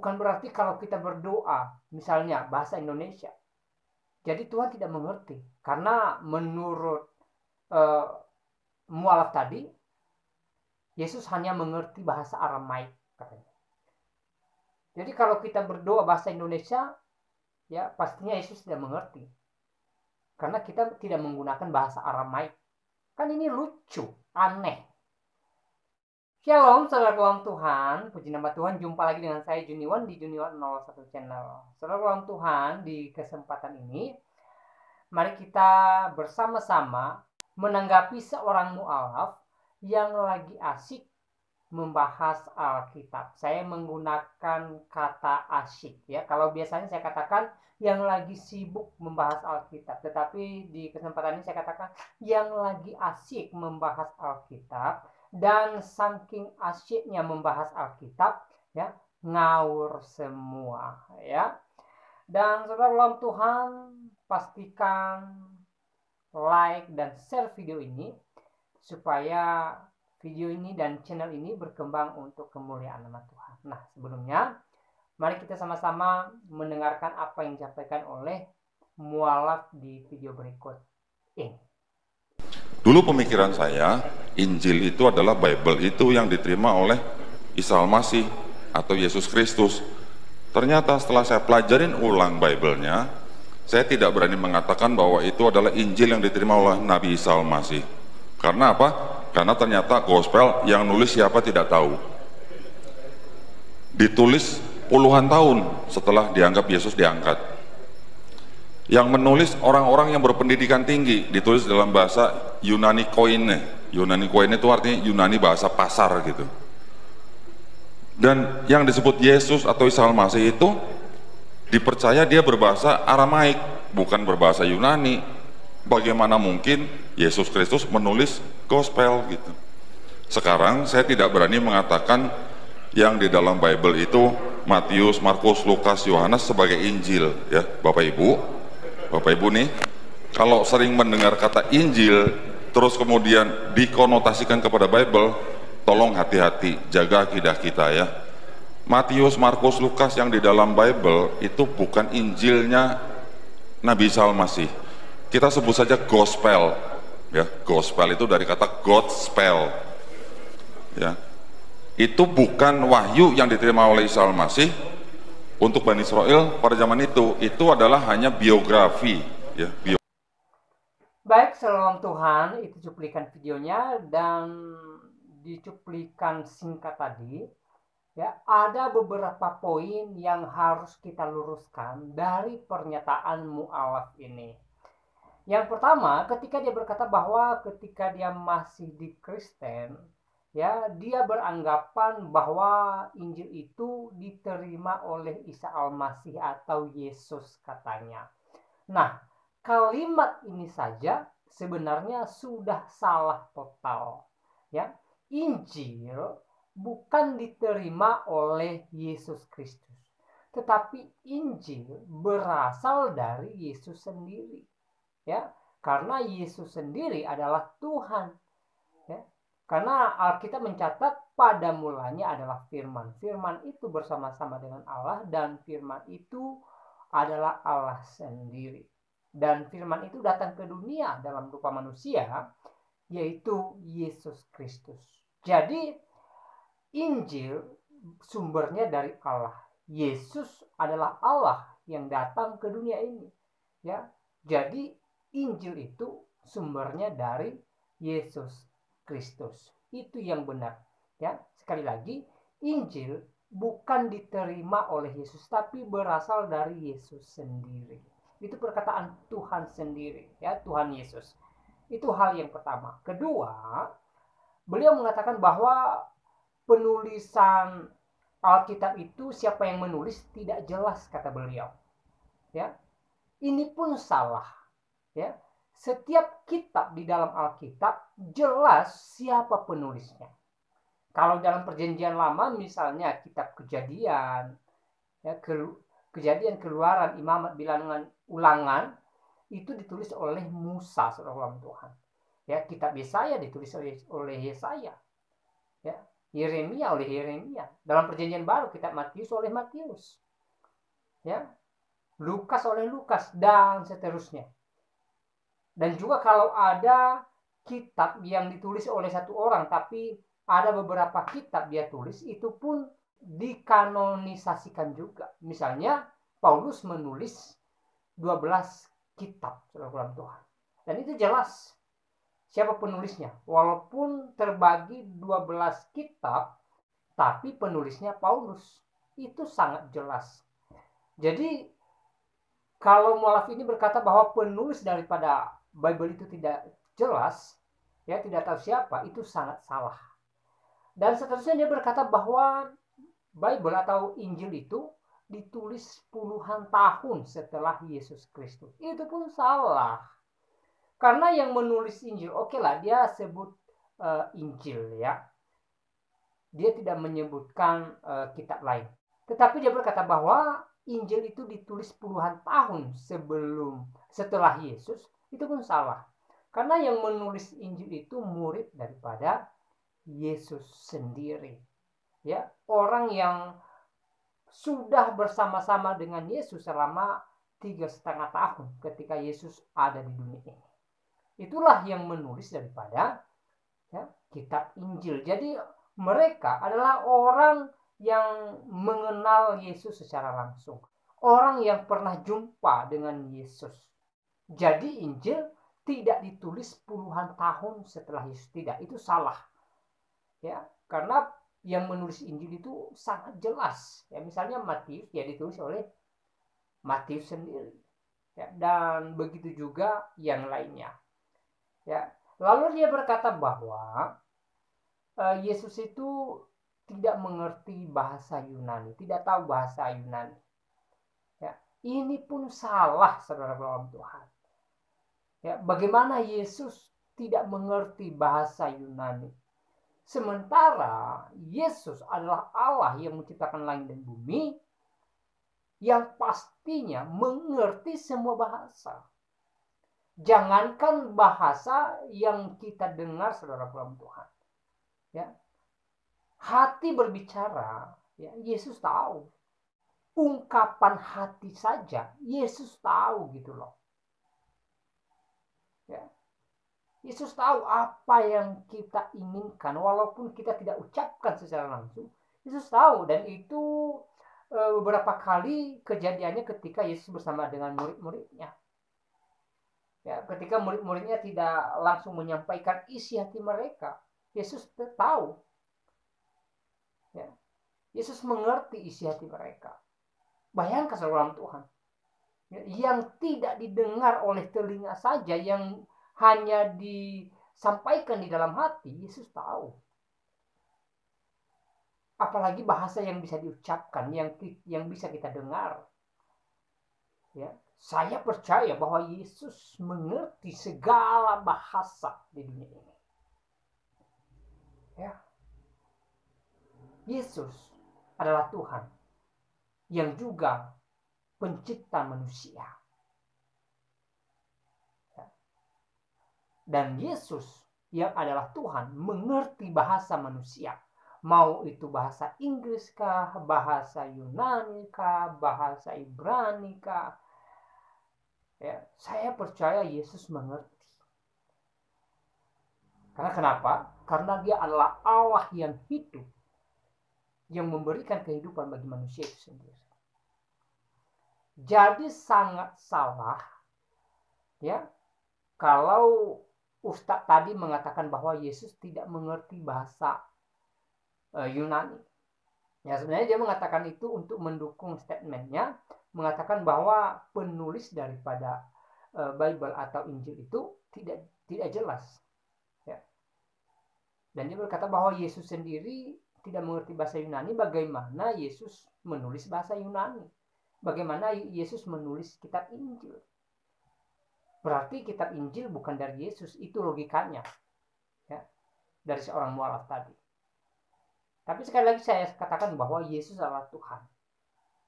bukan berarti kalau kita berdoa, misalnya bahasa Indonesia, jadi Tuhan tidak mengerti. Karena menurut mualaf tadi, Yesus hanya mengerti bahasa Aramaik katanya. Jadi kalau kita berdoa bahasa Indonesia, ya pastinya Yesus tidak mengerti. Karena kita tidak menggunakan bahasa Aramaik. Kan ini lucu, aneh. Shalom, saudara dalam Tuhan. Puji nama Tuhan, jumpa lagi dengan saya Juniwan di Juniwan 01 Channel. Saudara dalam Tuhan, di kesempatan ini, mari kita bersama-sama menanggapi seorang mu'alaf yang lagi asik membahas Alkitab. Saya menggunakan kata asyik ya. Kalau biasanya saya katakan yang lagi sibuk membahas Alkitab, tetapi di kesempatan ini saya katakan yang lagi asyik membahas Alkitab, dan saking asyiknya membahas Alkitab ya, ngawur semua ya. Dan saudara dalam Tuhan, pastikan like dan share video ini supaya video ini dan channel ini berkembang untuk kemuliaan nama Tuhan. Nah, sebelumnya mari kita sama-sama mendengarkan apa yang disampaikan oleh mualaf di video berikut ini. Dulu pemikiran saya, Injil itu adalah Bible itu yang diterima oleh Isa Al-Masih atau Yesus Kristus. Ternyata setelah saya pelajarin ulang Bible-nya, saya tidak berani mengatakan bahwa itu adalah Injil yang diterima oleh Nabi Isa Al-Masih. Karena apa? Karena ternyata gospel yang nulis siapa tidak tahu. Ditulis puluhan tahun setelah dianggap Yesus diangkat. Yang menulis orang-orang yang berpendidikan tinggi, ditulis dalam bahasa Yunani Koine. Yunani Koine itu artinya Yunani bahasa pasar gitu. Dan yang disebut Yesus atau Isa Al-Masih itu dipercaya dia berbahasa Aramaik, bukan berbahasa Yunani. Bagaimana mungkin Yesus Kristus menulis gospel gitu. Sekarang saya tidak berani mengatakan yang di dalam Bible itu Matius, Markus, Lukas, Yohanes sebagai Injil ya. Bapak Ibu nih, kalau sering mendengar kata Injil terus kemudian dikonotasikan kepada Bible, tolong hati-hati, jaga akidah kita ya. Matius, Markus, Lukas yang di dalam Bible itu bukan Injilnya Nabi Isa Al-Masih. Kita sebut saja gospel ya. Gospel itu dari kata Godspell ya. Itu bukan wahyu yang diterima oleh Isa Al-Masih untuk Bani Israel pada zaman itu adalah hanya biografi ya. Baik, salam Tuhan, itu cuplikan videonya. Dan di cuplikan singkat tadi ya, ada beberapa poin yang harus kita luruskan dari pernyataan mu'alaf ini. Yang pertama, ketika dia berkata bahwa ketika dia masih di Kristen, ya, dia beranggapan bahwa Injil itu diterima oleh Isa Al-Masih atau Yesus katanya. Nah, kalimat ini saja sebenarnya sudah salah total, ya. Injil bukan diterima oleh Yesus Kristus, tetapi Injil berasal dari Yesus sendiri. Ya, karena Yesus sendiri adalah Tuhan ya. Karena Alkitab mencatat pada mulanya adalah firman. Firman itu bersama-sama dengan Allah, dan firman itu adalah Allah sendiri. Dan firman itu datang ke dunia dalam rupa manusia, yaitu Yesus Kristus. Jadi Injil sumbernya dari Allah. Yesus adalah Allah yang datang ke dunia ini ya. Jadi Injil itu sumbernya dari Yesus Kristus. Itu yang benar ya. Sekali lagi, Injil bukan diterima oleh Yesus, tapi berasal dari Yesus sendiri. Itu perkataan Tuhan sendiri ya, Tuhan Yesus. Itu hal yang pertama. Kedua, beliau mengatakan bahwa penulisan Alkitab itu siapa yang menulis tidak jelas, kata beliau ya. Ini pun salah ya. Setiap kitab di dalam Alkitab jelas siapa penulisnya. Kalau dalam Perjanjian Lama misalnya kitab Kejadian ya, Kejadian, Keluaran, Imamat, Bilangan, Ulangan itu ditulis oleh Musa, saudara Tuhan ya. Kitab Yesaya ditulis oleh Yesaya ya. Yeremia oleh Yeremia, dalam perjanjian baru kitab Matius oleh Matius, ya, Lukas oleh Lukas, dan seterusnya. Dan juga kalau ada kitab yang ditulis oleh satu orang tapi ada beberapa kitab dia tulis, itu pun dikanonisasikan juga. Misalnya Paulus menulis 12 kitab, saudara Tuhan, dan itu jelas siapa penulisnya. Walaupun terbagi 12 kitab, tapi penulisnya Paulus. Itu sangat jelas. Jadi kalau mualaf ini berkata bahwa penulis daripada Bible itu tidak jelas, ya, tidak tahu siapa, itu sangat salah. Dan seterusnya dia berkata bahwa Bible atau Injil itu ditulis puluhan tahun setelah Yesus Kristus. Itu pun salah. Karena yang menulis Injil, oke lah, dia sebut Injil, ya. Dia tidak menyebutkan kitab lain. Tetapi dia berkata bahwa Injil itu ditulis puluhan tahun setelah Yesus. Itu pun salah. Karena yang menulis Injil itu murid daripada Yesus sendiri. Ya, orang yang sudah bersama-sama dengan Yesus selama 3,5 tahun ketika Yesus ada di dunia ini. Itulah yang menulis daripada, ya, kitab Injil. Jadi mereka adalah orang yang mengenal Yesus secara langsung. Orang yang pernah jumpa dengan Yesus. Jadi Injil tidak ditulis puluhan tahun setelah Yesus. Tidak, itu salah. Ya, karena yang menulis Injil itu sangat jelas. Ya, misalnya Matius, ya, ditulis oleh Matius sendiri. Ya, dan begitu juga yang lainnya. Ya, lalu dia berkata bahwa Yesus itu tidak mengerti bahasa Yunani, tidak tahu bahasa Yunani. Ya, ini pun salah, saudara Tuhan. Ya, bagaimana Yesus tidak mengerti bahasa Yunani? Sementara Yesus adalah Allah yang menciptakan langit dan bumi, yang pastinya mengerti semua bahasa. Jangankan bahasa yang kita dengar, saudara Tuhan. Ya, hati berbicara, ya, Yesus tahu. Ungkapan hati saja Yesus tahu, gitu loh. Ya. Yesus tahu apa yang kita inginkan walaupun kita tidak ucapkan secara langsung. Yesus tahu, dan itu beberapa kali kejadiannya ketika Yesus bersama dengan murid-muridnya. Ya, ketika murid-muridnya tidak langsung menyampaikan isi hati mereka, Yesus tahu. Ya. Yesus mengerti isi hati mereka. Bayangkan, saudara Tuhan, ya, yang tidak didengar oleh telinga saja, yang hanya disampaikan di dalam hati, Yesus tahu. Apalagi bahasa yang bisa diucapkan, yang bisa kita dengar. Ya, saya percaya bahwa Yesus mengerti segala bahasa di dunia ini. Ya. Yesus adalah Tuhan yang juga pencipta manusia. Dan Yesus yang adalah Tuhan mengerti bahasa manusia. Mau itu bahasa Inggris kah, bahasa Yunani kah, bahasa Ibrani kah. Ya, saya percaya Yesus mengerti. Karena kenapa? Karena dia adalah Allah yang hidup, yang memberikan kehidupan bagi manusia itu sendiri. Jadi sangat salah, ya, kalau Ustadz tadi mengatakan bahwa Yesus tidak mengerti bahasa Yunani. Ya, sebenarnya dia mengatakan itu untuk mendukung statementnya, mengatakan bahwa penulis daripada Bible atau Injil itu tidak jelas. Ya. Dan dia berkata bahwa Yesus sendiri tidak mengerti bahasa Yunani. Bagaimana Yesus menulis bahasa Yunani? Bagaimana Yesus menulis kitab Injil? Berarti kitab Injil bukan dari Yesus, itu logikanya, ya, dari seorang mualaf tadi. Tapi sekali lagi saya katakan bahwa Yesus adalah Tuhan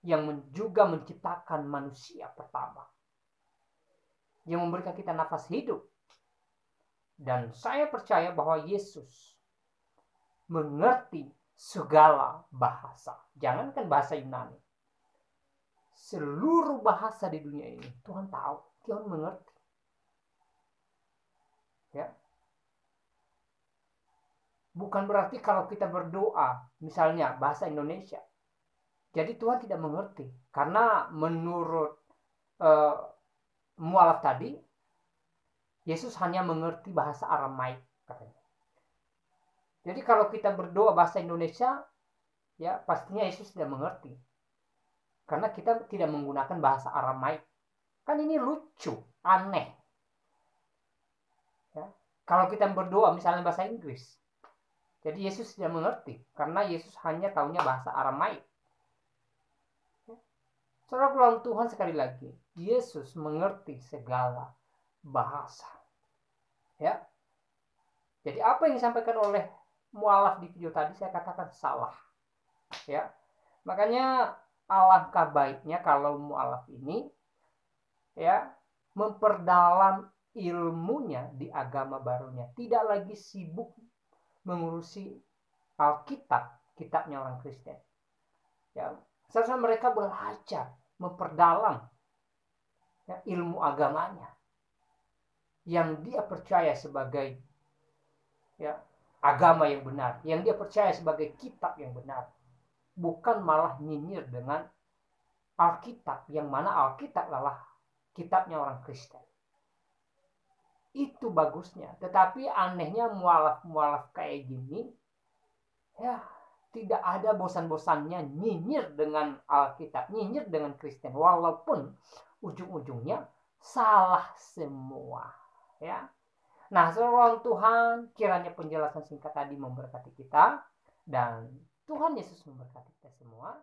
yang juga menciptakan manusia pertama, yang memberikan kita nafas hidup. Dan saya percaya bahwa Yesus mengerti segala bahasa. Jangankan bahasa Yunani, seluruh bahasa di dunia ini Tuhan tahu, Tuhan mengerti. Ya. Bukan berarti kalau kita berdoa, misalnya bahasa Indonesia, jadi Tuhan tidak mengerti. Karena menurut mualaf tadi, Yesus hanya mengerti bahasa Aramaik katanya. Jadi kalau kita berdoa bahasa Indonesia, ya pastinya Yesus tidak mengerti. Karena kita tidak menggunakan bahasa Aramaik. Kan ini lucu, aneh. Ya. Kalau kita berdoa misalnya bahasa Inggris, jadi Yesus tidak mengerti. Karena Yesus hanya tahunya bahasa Aramaik. Saudara pulang Tuhan, sekali lagi, Yesus mengerti segala bahasa. Ya. Jadi apa yang disampaikan oleh mualaf di video tadi saya katakan salah. Ya. Makanya alangkah baiknya kalau mualaf ini ya memperdalam ilmunya di agama barunya, tidak lagi sibuk mengurusi Alkitab, kitabnya orang Kristen. Ya, seharusnya mereka belajar memperdalam ya, ilmu agamanya yang dia percaya sebagai ya, agama yang benar, yang dia percaya sebagai kitab yang benar, bukan malah nyinyir dengan Alkitab, yang mana Alkitab adalah kitabnya orang Kristen. Itu bagusnya. Tetapi anehnya mualaf-mualaf kayak gini, ya tidak ada bosan-bosannya nyinyir dengan Alkitab, nyinyir dengan Kristen, walaupun ujung-ujungnya salah semua. Ya. Nah, saudara Tuhan, kiranya penjelasan singkat tadi memberkati kita, dan Tuhan Yesus memberkati kita semua.